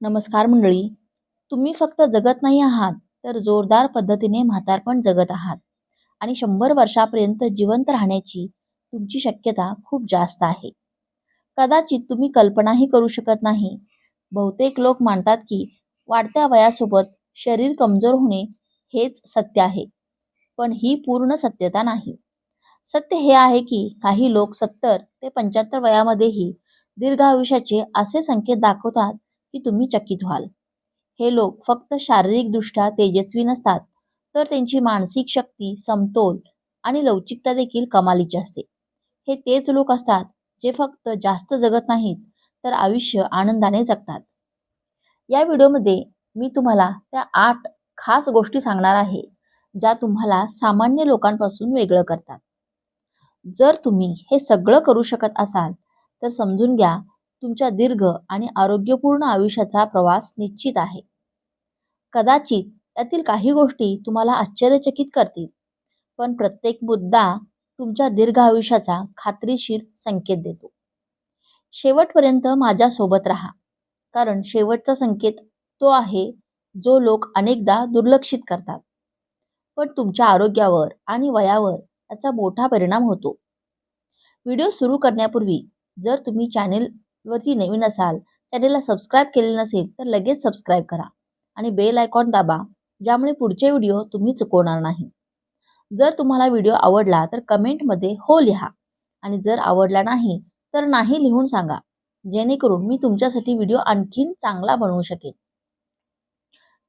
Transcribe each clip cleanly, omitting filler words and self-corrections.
नमस्कार मंडळी. तुम्ही फक्त जगत नाही आहात, तर जोरदार पद्धतीने म्हातारपण जगत आहात आणि 100 वर्षापर्यंत जिवंत राहण्याची तुमची शक्यता खूप जास्त आहे. कदाचित तुम्ही कल्पनाही करू शकत नाही. बहुतेक लोक मानतात की वाढत्या वयासोबत शरीर कमजोर होणे हेच सत्य आहे. पण ही पूर्ण सत्यता नाही. सत्य हे आहे की काही लोक 70 ते 75 वयामध्येही दीर्घ आयुष्याचे असे संकेत दाखवतात की तुम्ही चकित व्हाल. हे लोक फक्त शारीरिकदृष्ट्या तेजस्वी नसतात, तर त्यांची मानसिक शक्ती, समतोल आणि लवचिकता देखील कमालीची असते. हे तेच लोक असतात जे फक्त जास्त जगत नाहीत, तर आयुष्य आनंदाने जगतात. या व्हिडिओमध्ये मी तुम्हाला त्या 8 खास गोष्टी सांगणार आहे, ज्या तुम्हाला सामान्य लोकांपासून वेगळं करतात. जर तुम्ही हे सगळं करू शकत असाल, तर समजून घ्या तुमच्या दीर्घ आणि आरोग्यपूर्ण आयुष्याचा प्रवास निश्चित आहे. कदाचित यातील काही गोष्टी तुम्हाला आश्चर्यचकित करतील, पण प्रत्येक मुद्दा तुमच्या दीर्घ आयुष्याचा खात्रीशीर संकेत देतो. शेवटपर्यंत माझ्यासोबत राहा, कारण शेवटचा संकेत तो आहे जो लोक अनेकदा दुर्लक्षित करतात, पण तुमच्या आरोग्यावर आणि वयावर याचा मोठा परिणाम होतो. व्हिडिओ सुरू करण्यापूर्वी जर तुम्ही चॅनेलवरती नवीन असाल, चॅनेलला सबस्क्राईब केले नसेल, तर लगेच सबस्क्राईब करा आणि बेल आयकॉन दाबा, ज्यामुळे पुढचे व्हिडिओ तुम्ही चुकवणार नाही. जर तुम्हाला व्हिडिओ आवडला तर कमेंटमध्ये हो लिहा आणि जर आवडला नाही तर नाही लिहून सांगा, जेणेकरून मी तुमच्यासाठी व्हिडिओ आणखीन चांगला बनवू शकेन.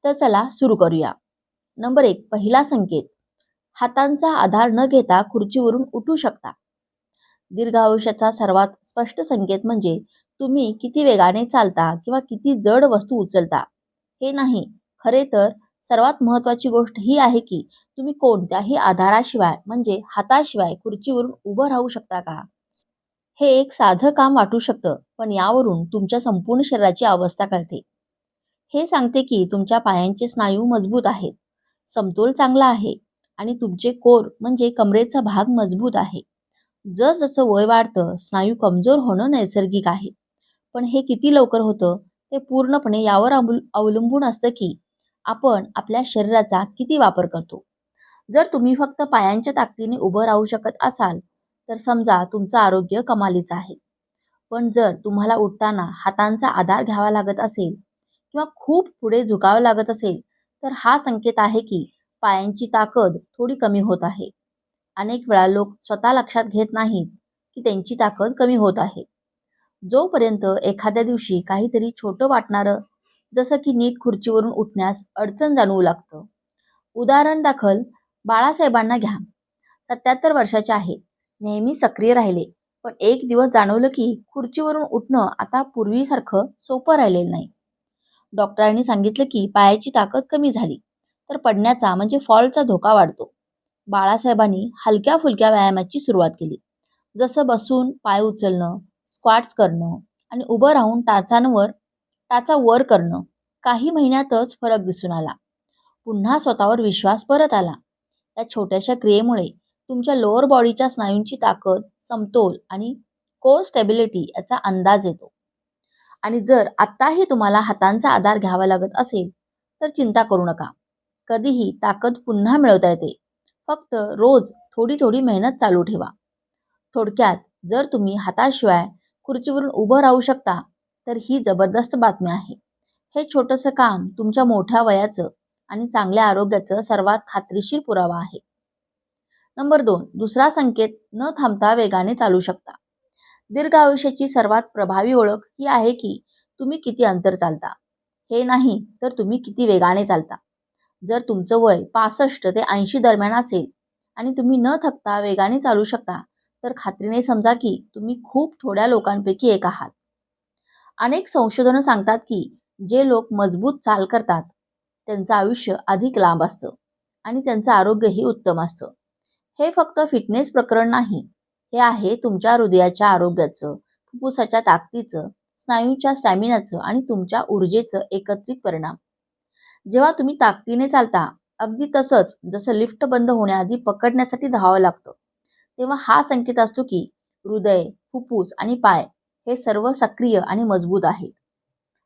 तर चला सुरू करूया. नंबर 1, पहिला संकेत. हातांचा आधार न घेता खुर्चीवरून उठू शकता. दीर्घ आयुष्याचा सर्वात स्पष्ट संकेत म्हणजे तुम्ही किती वेगाने चालता किंवा किती जड वस्तू उचलता हे नाही. खरे तर सर्वात महत्वाची गोष्ट ही आहे की तुम्ही कोणत्याही आधाराशिवाय म्हणजे हाताशिवाय खुर्चीवरून उभं राहू शकता का. हे एक साधं काम वाटू शकतं, पण यावरून तुमच्या संपूर्ण शरीराची अवस्था कळते. हे सांगते की तुमच्या पायांचे स्नायू मजबूत आहेत, समतोल चांगला आहे आणि तुमचे कोर म्हणजे कमरेचा भाग मजबूत आहे. जसजसं वय वाढतं, स्नायू कमजोर होणं नैसर्गिक आहे. पण हे किती लवकर होतं ते पूर्णपणे यावर अवलंबून असतं की आपण आपल्या शरीराचा किती वापर करतो. जर तुम्ही फक्त पायांच्या ताकदीने उभं राहू शकत असाल, तर समजा तुमचं आरोग्य कमालीचं आहे. पण जर तुम्हाला उठताना हातांचा आधार घ्यावा लागत असेल किंवा खूप पुढे झुकावं लागत असेल, तर हा संकेत आहे की पायांची ताकद थोडी कमी होत आहे. अनेक वेळा लोक स्वतः लक्षात घेत नाहीत की त्यांची ताकद कमी होत आहे. जोपर्यंत एखाद्या दिवशी काहीतरी छोटं वाटणारं, जसं की नीट खुर्चीवरून उठण्यास अडचण जाणवू लागतं. उदाहरण दाखल बाळासाहेबांना घ्या. 77 वर्षाचे आहेत, नेहमी सक्रिय राहिले, पण एक दिवस जाणवलं की खुर्चीवरून उठणं आता पूर्वीसारखं सोपं राहिलेलं नाही. डॉक्टरांनी सांगितलं की पायाची ताकद कमी झाली, तर पडण्याचा म्हणजे फॉलचा धोका वाढतो. बाळासाहेबांनी हलक्या फुलक्या व्यायामाची सुरुवात केली, जसं बसून पाय उचलणं, स्क्वॅट्स करणं आणि उभं राहून टाचा वर करणं. काही महिन्यातच फरक दिसून आला. पुन्हा स्वतःवर विश्वास परत आला. या छोट्याशा क्रियेमुळे तुमच्या लोअर बॉडीच्या स्नायूंची ताकद, समतोल आणि कोर स्टॅबिलिटी याचा अंदाज येतो. आणि जर आत्ताही तुम्हाला हातांचा आधार घ्यावा लागत असेल, तर चिंता करू नका. कधीही ताकद पुन्हा मिळवता येते. फक्त रोज थोडी थोडी मेहनत चालू ठेवा. थोडक्यात, जर तुम्ही हाताशिवाय खुर्चीवरून उभं राहू शकता, तर ही जबरदस्त बातमी आहे. हे छोटंसं काम तुमच्या मोठ्या वयाचं आणि चांगल्या आरोग्याचं सर्वात खात्रीशीर पुरावा आहे. नंबर 2, दुसरा संकेत. न थांबता वेगाने चालू शकता. दीर्घ आयुष्याची सर्वात प्रभावी ओळख ही आहे की तुम्ही किती अंतर चालता. हे नाही तर तुम्ही किती वेगाने चालता. जर तुमचं वय 65 ते 80 दरम्यान असेल आणि तुम्ही न थकता वेगाने चालू शकता, तर खात्रीने समजा की तुम्ही खूप थोड्या लोकांपैकी एक आहात. अनेक संशोधनं सांगतात की जे लोक मजबूत चाल करतात, त्यांचं आयुष्य अधिक लांब असतं आणि त्यांचं आरोग्यही उत्तम असतं. हे फक्त फिटनेस प्रकरण नाही, हे आहे तुमच्या हृदयाच्या आरोग्याचं, फुफ्फुसाच्या ताकदीचं, स्नायूंच्या स्टॅमिनाचं आणि तुमच्या ऊर्जेचं एकत्रित परिणाम. जेव्हा तुम्ही ताकदीने चालता, अगदी तसंच जसं लिफ्ट बंद होण्याआधी पकडण्यासाठी धावावं लागतं, तेव्हा हा संकेत असतो की हृदय, फुफ्फुस आणि पाय हे सर्व सक्रिय आणि मजबूत आहेत.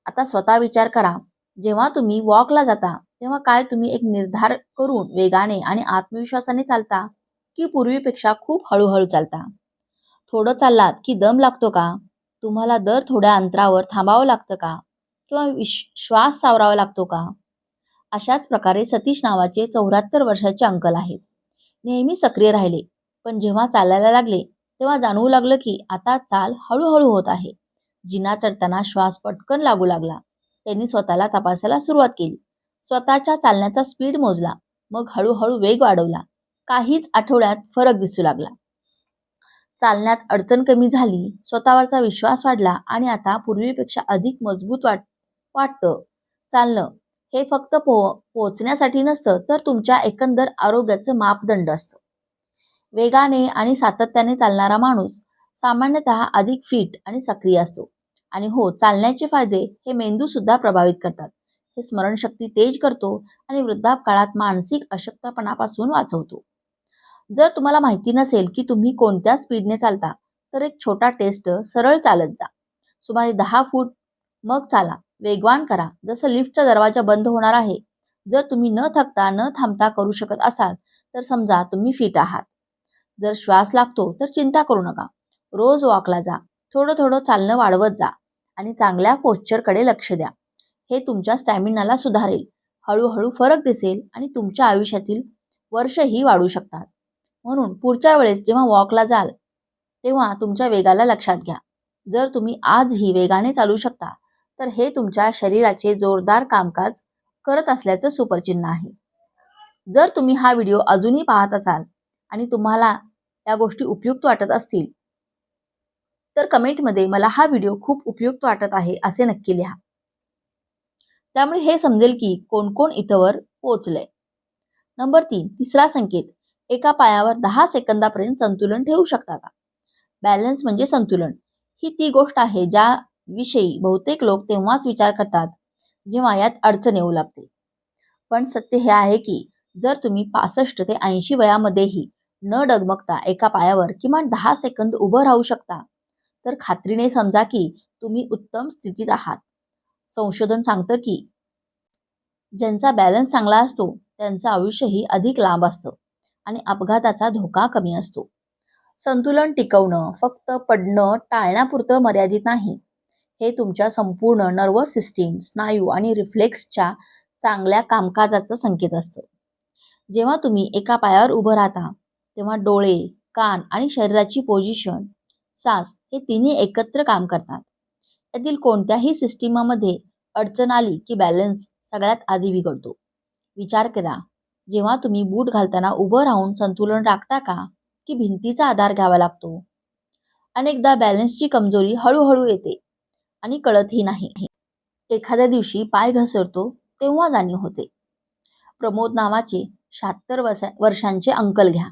आता स्वतः विचार करा, जेव्हा तुम्ही वॉकला जाता तेव्हा काय तुम्ही एक निर्धार करून वेगाने आणि आत्मविश्वासाने चालता, की पूर्वीपेक्षा खूप हळूहळू चालता? थोडं चाललात की दम लागतो का? तुम्हाला दर थोड्या अंतरावर थांबावं लागतं का? किंवा श्वास सावरावा लागतो का? अशाच प्रकारे सतीश नावाचे 74 वर्षाचे अंकल आहेत. नेहमी सक्रिय राहिले, पण जेव्हा चालायला लागले तेव्हा जाणवू लागलं की आता चाल हळूहळू होत आहे. जिना चढताना श्वास पटकन लागू लागला. त्यांनी स्वतःला तपासायला सुरुवात केली. स्वतःच्या चालण्याचा स्पीड मोजला, मग हळूहळू वेग वाढवला. काहीच आठवड्यात फरक दिसू लागला. चालण्यात अडचण कमी झाली, स्वतःवरचा विश्वास वाढला आणि आता पूर्वीपेक्षा अधिक मजबूत वाटतं. चालणं हे फक्त पोहोचण्यासाठी नसतं, तर तुमच्या एकंदर आरोग्याचं मापदंड असतं. वेगाने आणि सातत्याने चालणारा माणूस सामान्यतः अधिक फिट आणि सक्रिय असतो. आणि हो, चालण्याचे फायदे हे मेंदू सुद्धा प्रभावित करतात. हे स्मरणशक्ती तेज करतो आणि वृद्धापकाळात मानसिक अशक्तपणापासून वाचवतो. जर तुम्हाला माहिती नसेल की तुम्ही कोणत्या स्पीडने चालता, तर एक छोटा टेस्ट सरळ चालत जा. सुमारे 10 फूट, मग चाला. वेगवान करा, जसं लिफ्टचा दरवाजा बंद होणार आहे. जर तुम्ही न थकता न थांबता करू शकत असाल, तर समजा तुम्ही फिट आहात. जर श्वास लागतो तर चिंता करू नका. रोज वॉकला जा. थोडं थोडं चालणं वाढवत जा आणि चांगल्या पोश्चरकडे लक्ष द्या. हे तुमच्या स्टॅमिनाला सुधारेल. हळूहळू फरक दिसेल आणि तुमच्या आयुष्यातील वर्षही वाढू शकतात. म्हणून पुढच्या वेळेस जेव्हा वॉकला जाल तेव्हा तुमच्या वेगाला लक्षात घ्या. जर तुम्ही आजही वेगाने चालू शकता, तर हे तुमच्या शरीराचे जोरदार कामकाज करत असल्याचं सुपरचिन्ह आहे. जर तुम्ही हा व्हिडिओ अजूनही पाहत असाल आणि तुम्हाला या गोष्टी उपयुक्त वाटत असतील, तर कमेंटमध्ये मला हा व्हिडिओ खूप उपयुक्त वाटत आहे असे नक्की लिहा. त्यामुळे हे समजेल की कोण कोण इथवर पोहोचलंय. नंबर 3, तिसरा संकेत. एका पायावर 10 सेकंदापर्यंत संतुलन ठेवू शकता का? बॅलन्स म्हणजे संतुलन. ही ती गोष्ट आहे ज्याविषयी बहुतेक लोक तेव्हाच विचार करतात जेव्हा यात अडचण येऊ लागते. पण सत्य हे आहे की जर तुम्ही 65 ते 80 वयामध्येही न डगमगता एका पायावर किमान 10 सेकंद उभं राहू शकता, तर खात्रीने समजा की तुम्ही उत्तम स्थितीत आहात. संशोधन सांगतं की ज्यांचा बॅलन्स चांगला असतो त्यांचं आयुष्यही अधिक लांब असतं आणि अपघाताचा धोका कमी असतो. संतुलन टिकवणं फक्त पडणं टाळण्यापुरतं मर्यादित नाही. हे तुमच्या संपूर्ण नर्वस सिस्टीम, स्नायू आणि रिफ्लेक्सच्या चांगल्या कामकाजाचं संकेत असतं. जेव्हा तुम्ही एका पायावर उभं राहता, तेव्हा डोळे, कान आणि शरीराची पोझिशन, सास हे तिन्ही एकत्र काम करतात. यातील कोणत्याही सिस्टीमामध्ये अडचण आली की बॅलन्स सगळ्यात आधी बिघडतो. विचार करा, जेव्हा तुम्ही बूट घालताना उभं राहून संतुलन राखता का, की भिंतीचा आधार घ्यावा लागतो? अनेकदा बॅलन्सची कमजोरी हळूहळू येते आणि कळतही नाही. एखाद्या दिवशी पाय घसरतो तेव्हा जाणीव होते. प्रमोद नावाचे 76 वर्षांचे अंकल घ्या.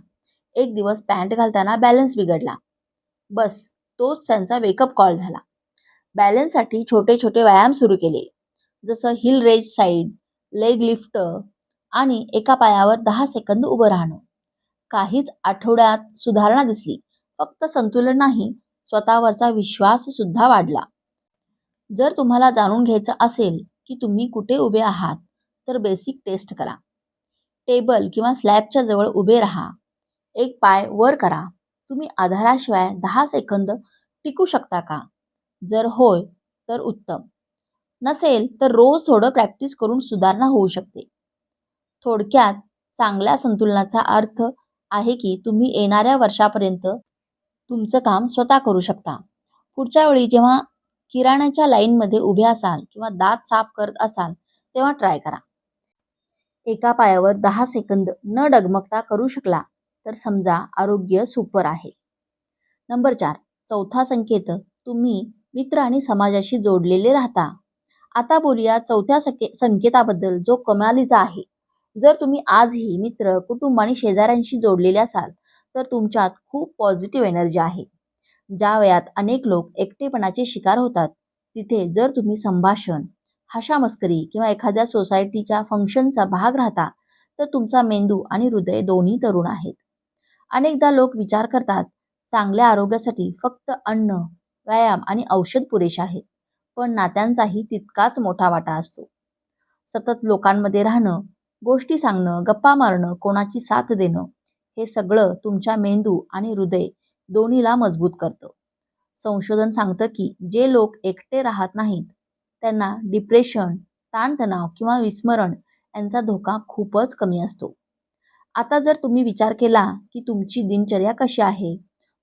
एक दिवस पॅन्ट घालताना बॅलन्स बिघडला. बस, तोच त्यांचा वेकअप कॉल झाला. बॅलन्ससाठी छोटे छोटे व्यायाम सुरू केले, जसं heel raise side, leg lift आणि एका पायावर 10 सेकंद उभं राहणं. काहीच आठवड्यात सुधारणा दिसली. फक्त संतुलन नाही, स्वतःवरचा विश्वास सुद्धा वाढला. जर तुम्हाला जाणून घ्यायचं असेल की तुम्ही कुठे उभे आहात, तर बेसिक टेस्ट करा. टेबल किंवा स्लॅबच्या जवळ उभे राहा. एक पाय वर करा. तुम्ही आधाराशिवाय 10 सेकंद टिकू शकता का? जर होय, तर उत्तम. नसेल तर रोज थोडं प्रॅक्टिस करून सुधारणा होऊ शकते. थोडक्यात चांगल्या संतुलनाचा अर्थ आहे की तुम्ही येणाऱ्या वर्षापर्यंत तुमचं काम स्वतः करू शकता. पुढच्या वेळी जेव्हा किराण्याच्या लाईनमध्ये उभे असाल किंवा दात साफ करत असाल, तेव्हा ट्राय करा. एका पायावर 10 सेकंद न डगमगता करू शकला, तर समजा आरोग्य सुपर आहे. नंबर 4, चौथा संकेत. तुम्ही मित्र आणि समाजाशी जोडलेले राहता. आता बोलूया चौथ्या संकेताबद्दल, जो कमालीचा आहे. जर तुम्ही आजही मित्र, कुटुंब आणि शेजाऱ्यांशी जोडलेले असाल, तर तुमच्यात खूप पॉझिटिव्ह एनर्जी आहे. ज्या वयात अनेक लोक एकटेपणाचे शिकार होतात, तिथे जर तुम्ही संभाषण, हाशामस्करी किंवा एखाद्या सोसायटीच्या फंक्शनचा भाग राहता, तर तुमचा मेंदू आणि हृदय दोन्ही तरुण आहेत. अनेकदा लोक विचार करतात चांगल्या आरोग्यासाठी फक्त अन्न, व्यायाम आणि औषध पुरेसे आहेत. पण नात्यांचाही तितकाच मोठा वाटा असतो. सतत लोकांमध्ये राहणं, गोष्टी सांगणं, गप्पा मारणं, कोणाची साथ देणं, हे सगळं तुमच्या मेंदू आणि हृदय दोन्हीला मजबूत करतं. संशोधन सांगतं की जे लोक एकटे राहत नाहीत त्यांना डिप्रेशन, ताणतणाव किंवा विस्मरण यांचा धोका खूपच कमी असतो. आता जर तुम्ही विचार केला की तुमची दिनचर्या कशी आहे,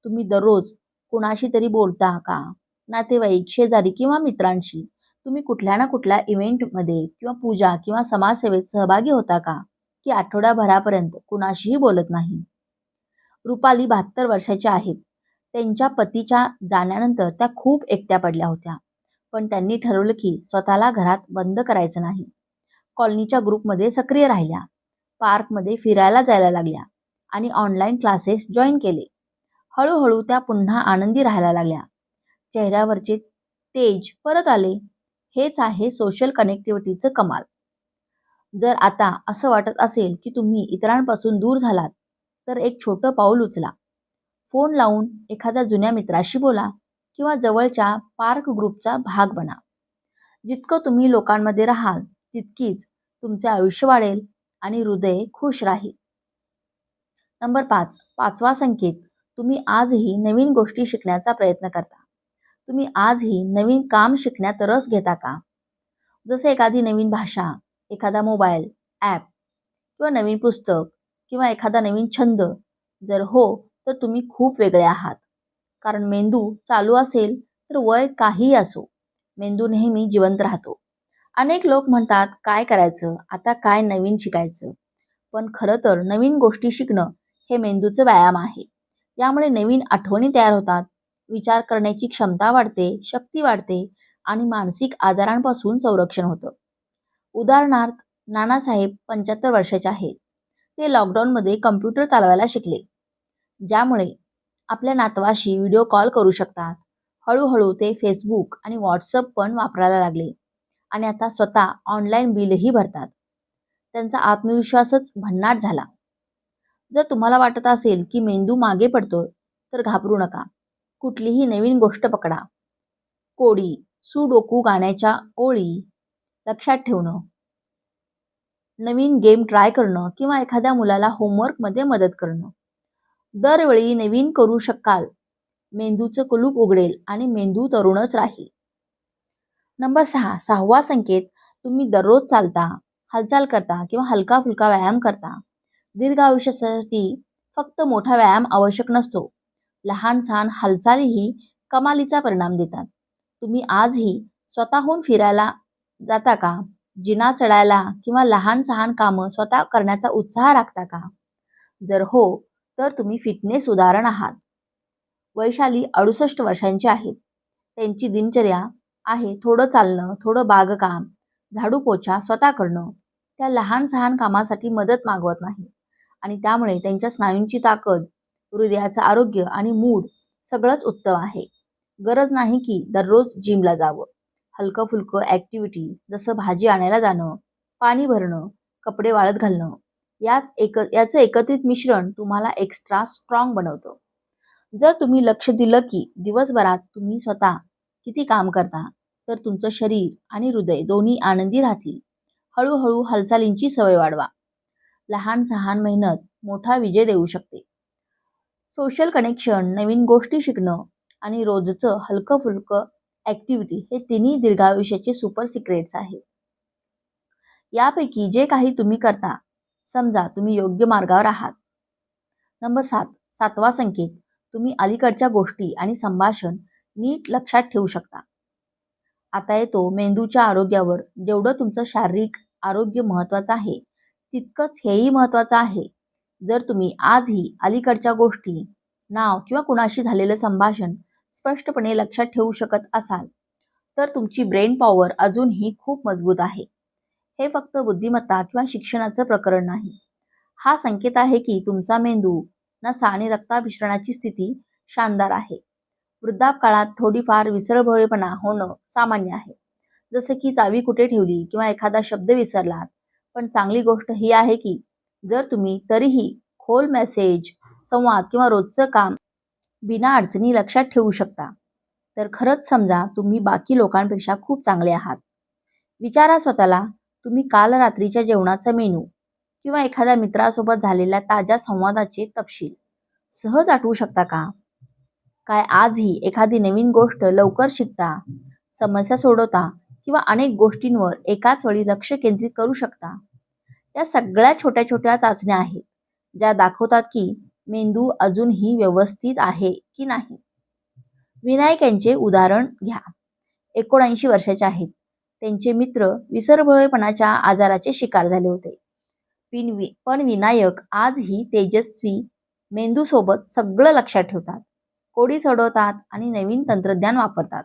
तुम्ही दररोज कुणाशी तरी बोलता का? नातेवाईक, शेजारी किंवा मित्रांशी तुम्ही कुठल्या ना कुठल्या इव्हेंटमध्ये किंवा पूजा किंवा समाजसेवेत सहभागी होता का? की आठवड्याभरापर्यंत कुणाशीही बोलत नाही? रुपाली 72 वर्षाच्या आहेत. त्यांच्या पतीच्या जाण्यानंतर त्या खूप एकट्या पडल्या होत्या. पण त्यांनी ठरवलं की स्वतःला घरात बंद करायचं नाही. कॉलनीच्या ग्रुपमध्ये सक्रिय राहिल्या, पार्कमध्ये फिरायला जायला लागल्या आणि ऑनलाईन क्लासेस जॉईन केले. हळूहळू त्या पुन्हा आनंदी राहायला लागल्या. चेहऱ्यावरचे तेज परत आले. हेच आहे सोशल कनेक्टिव्हिटीचं कमाल. जर आता असं वाटत असेल की तुम्ही इतरांपासून दूर झालात, तर एक छोटं पाऊल उचला. फोन लावून एखाद्या जुन्या मित्राशी बोला किंवा जवळच्या पार्क ग्रुपचा भाग बना. जितकं तुम्ही लोकांमध्ये राहाल, तितकीच तुमचे आयुष्य वाढेल आणि हृदय खुश राहील. नंबर 5, पाचवा संकेत, तुम्ही आजही नवीन गोष्टी शिकण्याचा प्रयत्न करता. तुम्ही आजही नवीन काम शिकण्यात रस घेता का? जसे एखादी नवीन भाषा, एखादा मोबाईल ॲप किंवा नवीन पुस्तक किंवा एखादा नवीन छंद. जर हो, तर तुम्ही खूप वेगळे आहात. कारण मेंदू चालू असेल तर वय काहीही असो, मेंदू नेहमी जिवंत राहतो. अनेक लोक म्हणतात काय करायचं, आता काय नवीन शिकायचं. पण खरं तर नवीन गोष्टी शिकणं हे मेंदूचं व्यायाम आहे. यामुळे नवीन आठवणी तयार होतात, विचार करण्याची क्षमता वाढते, शक्ती वाढते आणि मानसिक आजारांपासून संरक्षण होतं. उदाहरणार्थ, नानासाहेब 75 वर्षाचे आहेत. ते लॉकडाऊनमध्ये कम्प्युटर चालवायला शिकले, ज्यामुळे आपल्या नातवाशी व्हिडिओ कॉल करू शकतात. हळूहळू ते फेसबुक आणि व्हॉट्सअप पण वापरायला लागले आणि आता स्वतः ऑनलाईन बिलही भरतात. त्यांचा आत्मविश्वासच भन्नाट झाला. जर तुम्हाला वाटत असेल की मेंदू मागे पडतोय, तर घाबरू नका. कुठलीही नवीन गोष्ट पकडा. कोडी, सुडोकू, गाण्याच्या ओळी लक्षात ठेवणं, नवीन गेम ट्राय करणं किंवा एखाद्या मुलाला होमवर्कमध्ये मदत करणं. दरवेळी नवीन करू शकाल, मेंदूचं कुलूप उघडेल आणि मेंदू तरुणच राहील. नंबर 6, सहावा संकेत, तुम्ही दररोज चालता, हालचाल करता किंवा हलका फुलका व्यायाम करता. दीर्घ आयुष्यासाठी फक्त मोठा व्यायाम आवश्यक नसतो. लहान सहान हालचालीही कमालीचा परिणाम देतात. तुम्ही आजही स्वतःहून फिरायला जाता का? जिना चढायला किंवा लहान सहान कामं स्वतः करण्याचा उत्साह राखता का? जर हो, तर तुम्ही फिटनेस उदाहरण आहात. वैशाली 68 वर्षांची आहेत. त्यांची दिनचर्या आहे थोडं चालणं, थोडं बागकाम, झाडू पोछा स्वतः करणं. त्या लहान सहान कामासाठी मदत मागवत नाही आणि त्यामुळे त्यांच्या स्नायूंची ताकद, हृदयाचं आरोग्य आणि मूड सगळंच उत्तम आहे. गरज नाही की दररोज जिमला जावं. हलकं फुलकं ॲक्टिव्हिटी जसं भाजी आणायला जाणं, पाणी भरणं, कपडे वाळत घालणं, याचं एकत्रित मिश्रण तुम्हाला एक्स्ट्रा स्ट्रॉंग बनवतं. जर तुम्ही लक्ष दिलं की दिवसभरात तुम्ही स्वतः किती काम करता, तर तुमचं शरीर आणि हृदय दोन्ही आनंदी राहतील. हळूहळू हालचालींची सवय वाढवा. लहान सहान मेहनत मोठा विजय देऊ शकते. सोशल कनेक्शन, नवीन गोष्टी शिकणं आणि रोजचं हलकं फुलकं ॲक्टिव्हिटी हे तिन्ही दीर्घायुष्याचे सुपर सिक्रेट्स आहेत. यापैकी जे काही तुम्ही करता, समजा तुम्ही योग्य मार्गावर आहात. नंबर 7, सातवा संकेत, तुम्ही अलीकडच्या गोष्टी आणि संभाषण नीट लक्षात ठेवू शकता. आता येतो मेंदूच्या आरोग्यावर. जेवढं तुमचं शारीरिक आरोग्य महत्त्वाचं आहे, तितकंच हेही महत्त्वाचं आहे. जर तुम्ही आजही अलीकडच्या गोष्टी, नाव किंवा कुणाशी झालेलं संभाषण स्पष्टपणे लक्षात ठेवू शकत असाल, तर तुमची ब्रेन पॉवर अजूनही खूप मजबूत आहे. हे फक्त बुद्धिमत्ता किंवा शिक्षणाचं प्रकरण नाही. हा संकेत आहे की तुमचा मेंदू, नसा आणि रक्ताभिसरणाची स्थिती शानदार आहे. वृद्धापकाळात थोडीफार विसरभोळेपणा होणं सामान्य आहे. जसे की चावी कुठे ठेवली किंवा एखादा शब्द विसरलात. पण चांगली गोष्ट ही आहे की जर तुम्ही तरीही खोल मेसेज, संवाद किंवा रोजचं काम बिना अडचणी लक्षात ठेवू शकता, तर खरंच समजा तुम्ही बाकी लोकांपेक्षा खूप चांगले आहात. विचारा स्वतःला, तुम्ही काल रात्रीच्या जेवणाचा मेनू किंवा एखाद्या मित्रासोबत झालेल्या ताज्या संवादाचे तपशील सहज आठवू शकता का? काय आजही एखादी नवीन गोष्ट लवकर शिकता, समस्या सोडवता किंवा अनेक गोष्टींवर एकाच वेळी लक्ष केंद्रित करू शकता? या सगळ्या छोट्या छोट्या चाचण्या आहेत, ज्या दाखवतात की मेंदू अजूनही व्यवस्थित आहे की नाही. विनायक यांचे उदाहरण घ्या. 79 वर्षाचे आहेत. त्यांचे मित्र विसरभोळेपणाच्या आजाराचे शिकार झाले होते. पण विनायक आजही तेजस्वी मेंदूसोबत सगळं लक्षात ठेवतात, कोडी सोडवतात आणि नवीन तंत्रज्ञान वापरतात.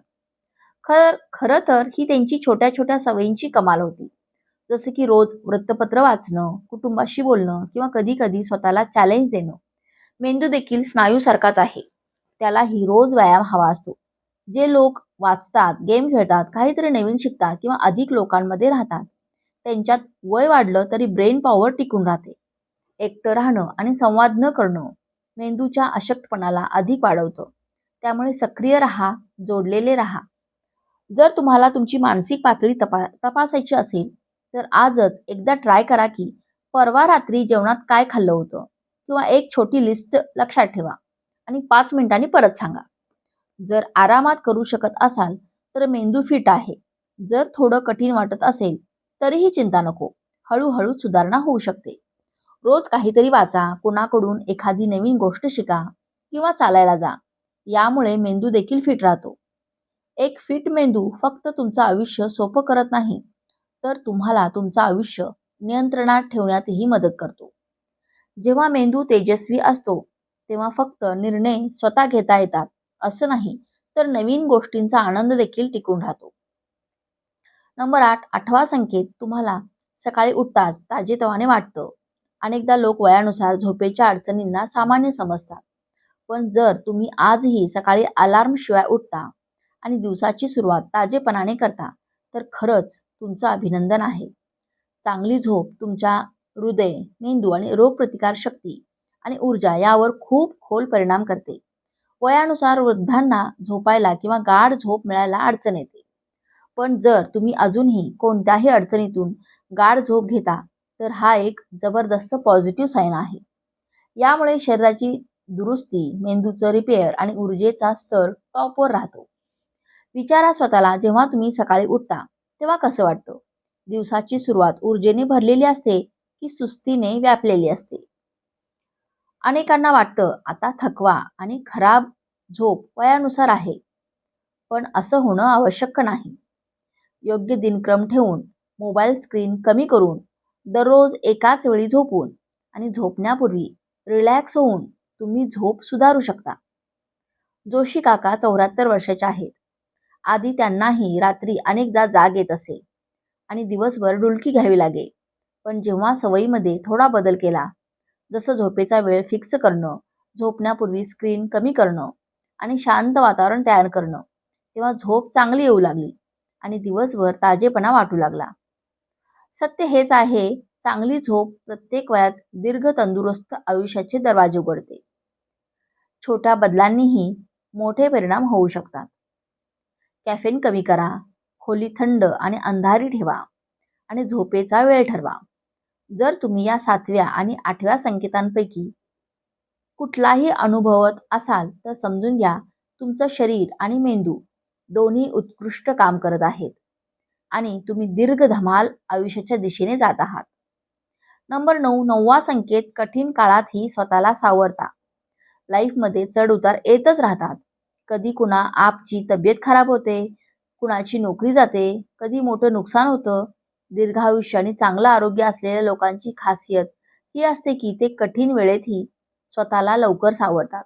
खरं तर ही त्यांची छोट्या छोट्या सवयींची कमाल होती. जसे की रोज वृत्तपत्र वाचणं, कुटुंबाशी बोलणं किंवा कधी कधी स्वतःला चॅलेंज देणं. मेंदू देखील स्नायूसारखाच आहे. त्यालाही रोज व्यायाम हवा असतो. जे लोक वाचतात, गेम खेळतात, काहीतरी नवीन शिकतात किंवा अधिक लोकांमध्ये राहतात, त्यांच्यात वय वाढलं तरी ब्रेन पॉवर टिकून राहते. एकटं राहणं आणि संवाद न करणं मेंदूच्या अशक्तपणाला अधिक वाढवतं. त्यामुळे सक्रिय राहा, जोडलेले राहा. जर तुम्हाला तुमची मानसिक पातळी तपासायची असेल तर आजच एकदा ट्राय करा की परवा रात्री जेवणात काय खाल्लं होतं, किंवा एक छोटी लिस्ट लक्षात ठेवा आणि 5 मिनिटांनी परत सांगा. जर आरामात करू शकत असाल तर मेंदू फिट आहे. जर थोडं कठीण वाटत असेल तरीही चिंता नको, हळूहळू सुधारणा होऊ शकते. रोज काहीतरी वाचा, कुणाकडून एखादी नवीन गोष्ट शिका किंवा चालायला जा. यामुळे मेंदू देखील फिट राहतो. एक फिट मेंदू फक्त तुमचं आयुष्य सोपं करत नाही, तर तुम्हाला तुमचं आयुष्य नियंत्रणात ठेवण्यातही मदत करतो. जेव्हा मेंदू तेजस्वी असतो तेव्हा फक्त निर्णय स्वतः घेता येतात असं नाही, तर नवीन गोष्टींचा आनंद देखील टिकून राहतो. नंबर 8, आठवा संकेत, तुम्हाला सकाळी उठताच ताजेतवाने वाटतं. अनेकदा लोक वयानुसार झोपेच्या अडचणींना सामान्य समजतात. पण जर तुम्ही आजही सकाळी अलार्म शिवाय उठता आणि दिवसाची सुरुवात ताजेपणाने करता तर खरंच तुमचं अभिनंदन आहे. चांगली झोप तुमच्या हृदय, मेंदू आणि रोगप्रतिकार शक्ती आणि ऊर्जा यावर खूप खोल परिणाम करते. वयानुसार वृद्धांना झोपायला किंवा गाढ झोप मिळायला अडचण येते. पण जर तुम्ही अजूनही कोणत्याही अडचणीतून गाढ झोप घेता तर हा एक जबरदस्त पॉझिटिव्ह साईन आहे. यामुळे शरीराची दुरुस्ती, मेंदूचं रिपेअर आणि ऊर्जेचा स्तर टॉपवर राहतो. विचारा स्वतःला, जेव्हा तुम्ही सकाळी उठता तेव्हा कसं वाटतं? दिवसाची सुरुवात ऊर्जेने भरलेली असते की सुस्तीने व्यापलेली असते? अनेकांना वाटतं आता थकवा आणि खराब झोप वयानुसार आहे, पण असं होणं आवश्यक नाही. योग्य दिनक्रम ठेवून, मोबाईल स्क्रीन कमी करून, दररोज एकाच वेळी झोपून आणि झोपण्यापूर्वी रिलॅक्स होऊन तुम्ही झोप सुधारू शकता. जोशी काका 74 वर्षाचे आहेत. आधी त्यांनाही रात्री अनेकदा जाग येत असे आणि दिवसभर डुलकी घ्यावी लागे. पण जेव्हा सवयीमध्ये थोडा बदल केला, जसं झोपेचा वेळ फिक्स करणं, झोपण्यापूर्वी स्क्रीन कमी करणं आणि शांत वातावरण तयार करणं, तेव्हा झोप चांगली येऊ लागली आणि दिवसभर ताजेपणा वाटू लागला. सत्य हेच आहे, चांगली झोप प्रत्येक वयात दीर्घ तंदुरुस्त आयुष्याचे दरवाजे उघडते. छोट्या बदलांनीही मोठे परिणाम होऊ शकतात. कॅफेन कमी करा, खोली थंड आणि अंधारी ठेवा आणि झोपेचा वेळ ठरवा. जर तुम्ही या 7व्या आणि 8व्या संकेतांपैकी कुठलाही अनुभवत असाल तर समजून घ्या, तुमचं शरीर आणि मेंदू दोन्ही उत्कृष्ट काम करत आहेत आणि तुम्ही दीर्घ धमाल आयुष्याच्या दिशेने जात आहात. नंबर 9, 9वा संकेत, कठीण काळातही स्वतःला सावरता. लाईफमध्ये चढ उतार येतच राहतात. कधी कुणा आपची तब्येत खराब होते, कुणाची नोकरी जाते, कधी मोठं नुकसान होतं. दीर्घायुष्य आणि चांगलं आरोग्य असलेल्या लोकांची खासियत ही असते की ते कठीण वेळेतही स्वतःला लवकर सावरतात.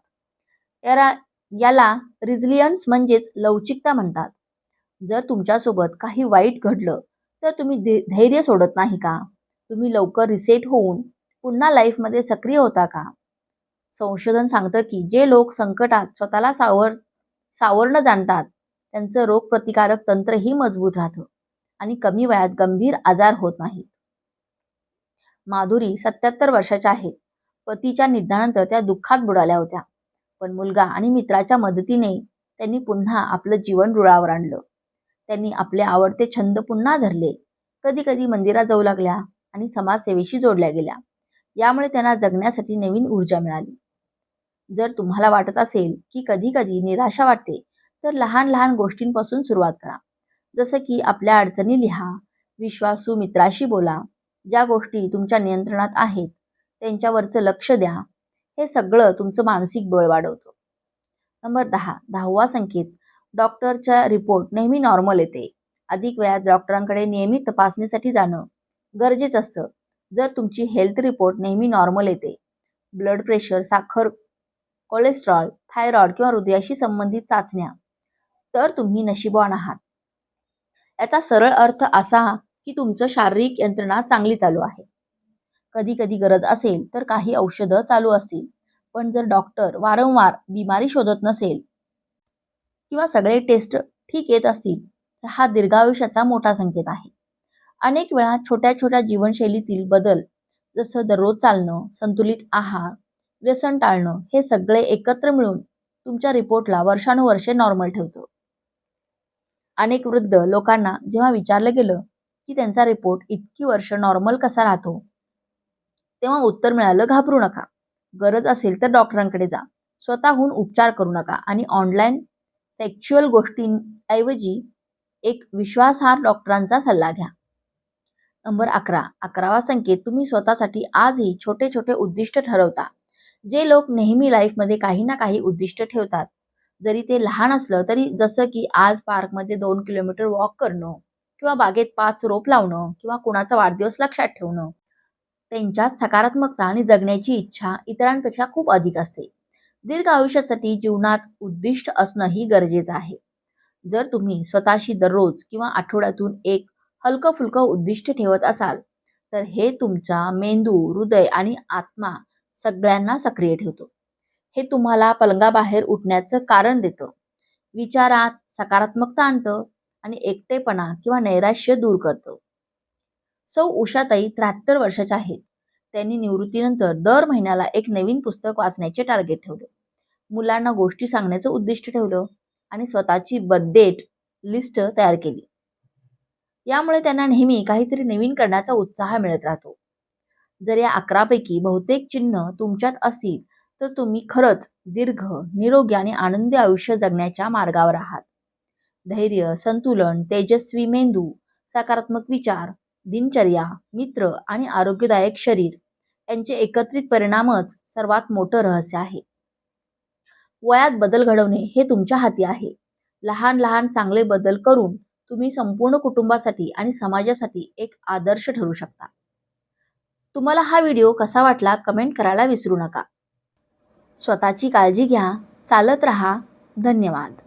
याला रिझिलियन्स म्हणजेच लवचिकता म्हणतात. जर तुमच्यासोबत काही वाईट घडलं तर तुम्ही धैर्य सोडत नाही का? तुम्ही लवकर रिसेट होऊन पुन्हा लाईफमध्ये सक्रिय होता का? संशोधन सांगतं की जे लोक संकटात स्वतःला सावरणं जाणतात त्यांचं रोगप्रतिकारक तंत्रही मजबूत राहतं आणि कमी वयात गंभीर आजार होत नाहीत. माधुरी 77 वर्षाच्या आहेत. पतीच्या निधनानंतर त्या दुःखात बुडाल्या होत्या. पण मुलगा आणि मित्राच्या मदतीने त्यांनी पुन्हा आपलं जीवन रुळावर आणलं. त्यांनी आपले आवडते छंद पुन्हा धरले. कधी कधी मंदिरात जाऊ लागल्या आणि समाजसेवेशी जोडल्या गेल्या. यामुळे त्यांना जगण्यासाठी नवीन ऊर्जा मिळाली. जर तुम्हाला वाटत असेल की कधी कधी निराशा वाटते, तर लहान लहान गोष्टींपासून सुरुवात करा. जसं की आपल्या अडचणी लिहा, विश्वासू मित्राशी बोला, ज्या गोष्टी तुमच्या नियंत्रणात आहेत त्यांच्यावरचं लक्ष द्या. हे सगळं तुमचं मानसिक बळ वाढवतं. नंबर 10, 10वा संकेत, डॉक्टरचा रिपोर्ट नेहमी नॉर्मल येते. अधिक वेळात डॉक्टरांकडे नियमित तपासणीसाठी जाणं गरजेचं असतं. जर तुमची हेल्थ रिपोर्ट नेहमी नॉर्मल येते, ब्लड प्रेशर, साखर, कोलेस्ट्रॉल, थायरॉइड किंवा हृदयाशी संबंधित चाचण्या, तर तुम्ही नशीबवान आहात. याचा सरळ अर्थ असा की तुमचं शारीरिक यंत्रणा चांगली चालू आहे. कधी कधी गरज असेल तर काही औषधं चालू असतील, पण जर डॉक्टर वारंवार बिमारी शोधत नसेल किंवा सगळे टेस्ट ठीक येत असतील, तर हा दीर्घायुष्याचा मोठा संकेत आहे. अनेक वेळा छोट्या छोट्या जीवनशैलीतील बदल, जसं दररोज चालणं, संतुलित आहार, व्यसन टाळणं, हे सगळे एकत्र मिळून तुमच्या रिपोर्टला वर्षानुवर्षे नॉर्मल ठेवतं. अनेक वृद्ध लोकांना जेव्हा विचारलं गेलं की त्यांचा रिपोर्ट इतकी वर्ष नॉर्मल कसा राहतो, तेव्हा उत्तर मिळालं, घाबरू नका. गरज असेल तर डॉक्टरांकडे जा. स्वतःहून उपचार करू नका आणि ऑनलाईन फॅक्च्युअल गोष्टींऐवजी एक विश्वासार्ह डॉक्टरांचा सल्ला घ्या. नंबर 11, 11वा संकेत, तुम्ही स्वतःसाठी आजही छोटे छोटे उद्दिष्ट ठरवता. जे लोक नेहमी लाईफमध्ये काही ना काही उद्दिष्ट ठेवतात, जरी ते लहान असलं तरी, जसं की आज पार्कमध्ये 2 किलोमीटर वॉक करणं किंवा बागेत 5 रोप लावणं किंवा कुणाचा वाढदिवस लक्षात ठेवणं, त्यांच्यात सकारात्मकता आणि जगण्याची इच्छा इतरांपेक्षा खूप अधिक असते. दीर्घ आयुष्यासाठी जीवनात उद्दिष्ट असणंही गरजेचं आहे. जर तुम्ही स्वतःशी दररोज किंवा आठवड्यातून एक हलकं फुलकं उद्दिष्ट ठेवत असाल, तर हे तुमचा मेंदू, हृदय आणि आत्मा सगळ्यांना सक्रिय ठेवतो. हे तुम्हाला पलंगाबाहेर उठण्याचं कारण देतं, विचारात सकारात्मकता आणतं आणि एकटेपणा किंवा नैराश्य दूर करतं. सौ उषाताई 73 वर्षाच्या आहेत. त्यांनी निवृत्तीनंतर दर महिन्याला एक नवीन पुस्तक वाचण्याचे टार्गेट ठेवले. मुलांना गोष्टी सांगण्याचं उद्दिष्ट ठेवलं आणि स्वतःची बर्थडेट लिस्ट तयार केली. यामुळे त्यांना नेहमी काहीतरी नवीन करण्याचा उत्साह मिळत राहतो. जर या 11 पैकी बहुतेक चिन्ह तुमच्यात असतील, तर तुम्ही खरंच दीर्घ, निरोगी आणि आनंदी आयुष्य जगण्याच्या मार्गावर आहात. धैर्य, संतुलन, तेजस्वी मेंदू, सकारात्मक विचार, दिनचर्या, मित्र आणि आरोग्यदायक शरीर यांचे एकत्रित परिणामच सर्वात मोठं रहस्य आहे. वयात बदल घडवणे हे तुमच्या हाती आहे. लहान लहान चांगले बदल करून तुम्ही संपूर्ण कुटुंबासाठी आणि समाजासाठी एक आदर्श ठरू शकता. तुम्हाला हा व्हिडिओ कसा वाटला कमेंट करायला विसरू नका. स्वतःची काळजी घ्या. चालत राहा. धन्यवाद.